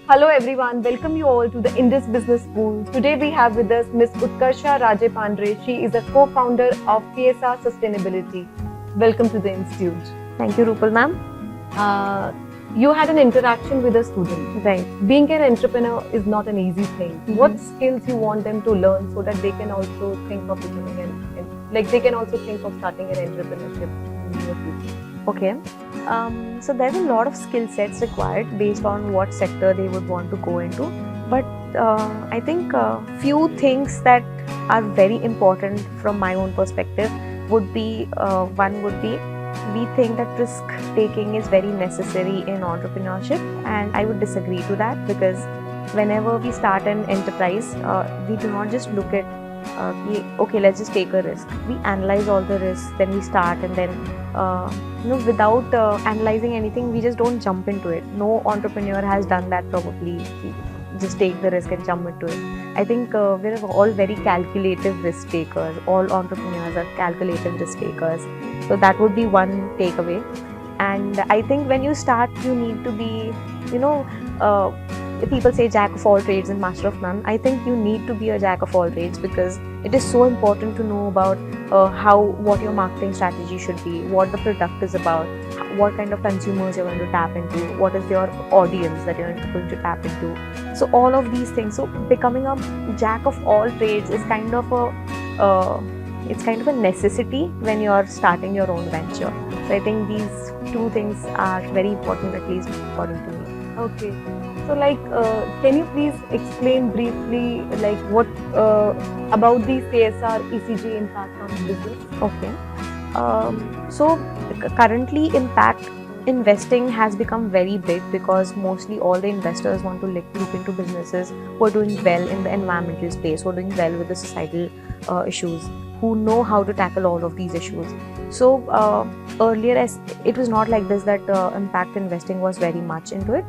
Hello everyone, welcome you all to the Indus Business School. Today we have with us Ms. Utkarsha Rajepandhare. She is a co-founder of PSR Sustainability. Welcome to the institute. Thank you, Rupal ma'am. You had an interaction with a student. Right. Being an entrepreneur is not an easy thing. What skills you want them to learn so that they can also think of becoming they can also think of starting an entrepreneurship in the near future? Okay. So there's a lot of skill sets required based on what sector they would want to go into. But I think few things that are very important from my own perspective would be, one would be, we think that risk taking is very necessary in entrepreneurship, and I would disagree to that, because whenever we start an enterprise, we do not just look at okay, let's just take a risk. We analyze all the risks, then we start, and then without analyzing anything, we just don't jump into it. No entrepreneur has done that probably. Just take the risk and jump into it. I think we're all very calculative risk takers. All entrepreneurs are calculative risk takers. So that would be one takeaway. And I think when you start, you need to be, people say jack of all trades and master of none. I think you need to be a jack of all trades, because it is so important to know about what your marketing strategy should be, what the product is about, what kind of consumers you're going to tap into, what is your audience that you're going to tap into. So all of these things. So becoming a jack of all trades is kind of a necessity when you're starting your own venture. So I think these two things are very important, at least according to me. Okay. So can you please explain briefly what about the CSR ECG impact on business? Okay. So currently impact investing has become very big, because mostly all the investors want to look into businesses who are doing well in the environmental space, who are doing well with the societal issues, who know how to tackle all of these issues. So earlier, as it was not like this, that impact investing was very much into it.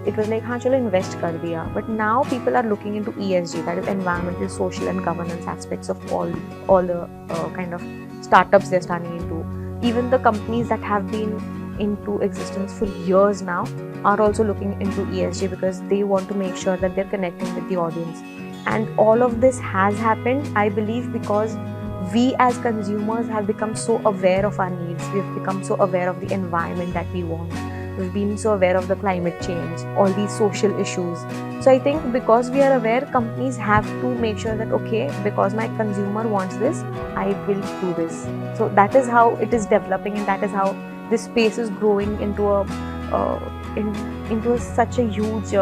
It was like, हाँ चलो invest कर दिया. But now people are looking into ESG, that is environmental, social and governance aspects of all the kind of startups they're starting into. Even the companies that have been into existence for years now are also looking into ESG, because they want to make sure that they're connecting with the audience. And all of this has happened, I believe, because we as consumers have become so aware of our needs. We've become so aware of the environment that we want. We've been so aware of the climate change, all these social issues. So I think because we are aware, companies have to make sure that, okay, because my consumer wants this, I will do this. So that is how it is developing, and that is how this space is growing into such a huge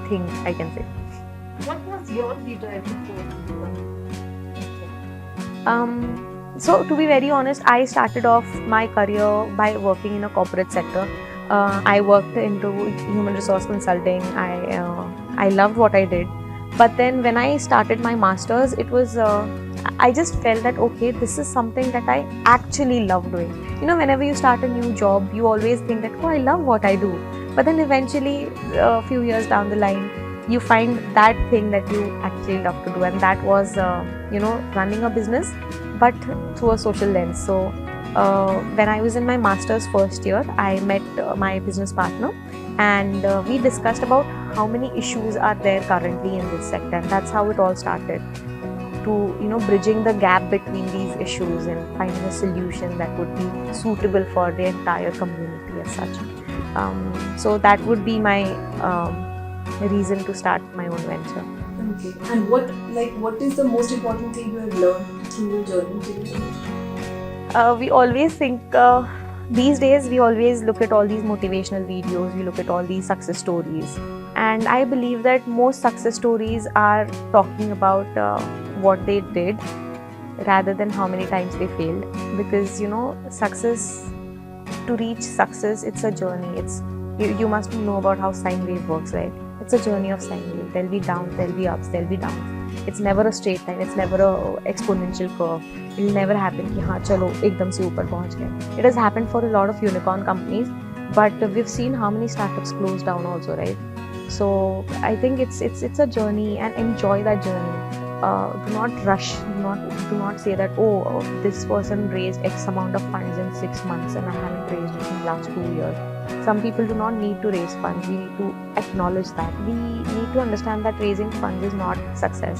thing, I can say. What was your key driving force? So to be very honest, I started off my career by working in a corporate sector. I worked into human resource consulting. I loved what I did. But then when I started my master's, it was I just felt that, okay, this is something that I actually love doing. Whenever you start a new job, you always think that, oh, I love what I do. But then eventually, a few years down the line, you find that thing that you actually love to do, and that was running a business, but through a social lens. So when I was in my master's first year, I met my business partner, and we discussed about how many issues are there currently in this sector, and that's how it all started, to bridging the gap between these issues and finding a solution that would be suitable for the entire community as such. So that would be my reason to start my own venture. Okay. And what is the most important thing you have learned through your journey till now? We always think, these days we always look at all these motivational videos, we look at all these success stories, and I believe that most success stories are talking about what they did rather than how many times they failed, because success, to reach success, it's a journey. You must know about how sine wave works, right? It's a journey of sine wave. There'll be downs, there'll be ups, there'll be downs. It's never a straight line, it's never a exponential curve. It will never happen कि हाँ चलो एकदम से ऊपर पहुँच गए. It has happened for a lot of unicorn companies, but we've seen how many startups close down also, right? So I think it's a journey, and enjoy that journey. Do not rush. Do not say that, this person raised X amount of funds in 6 months and I haven't raised it in the last 2 years. Some people do not need to raise funds. We need to acknowledge that. We need to understand that raising funds is not success.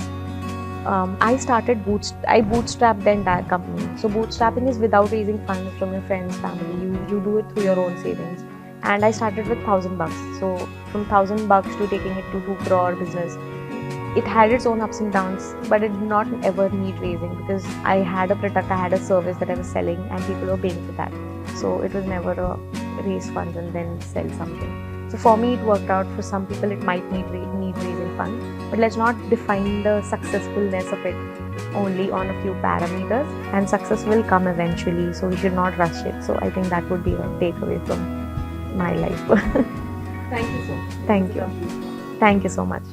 I bootstrapped the entire company. So bootstrapping is without raising funds from your friends, family. You do it through your own savings. And I started with $1,000. So from $1,000 to taking it to 2 crore business, it had its own ups and downs, but it did not ever need raising because I had a product, I had a service that I was selling, and people were paying for that. So it was never a raise funds and then sell something. So for me, it worked out. For some people, it might need raising funds, but let's not define the successfulness of it only on a few parameters. And success will come eventually, so we should not rush it. So I think that would be a takeaway from my life. Thank you so much. Thank you. Thank you so much.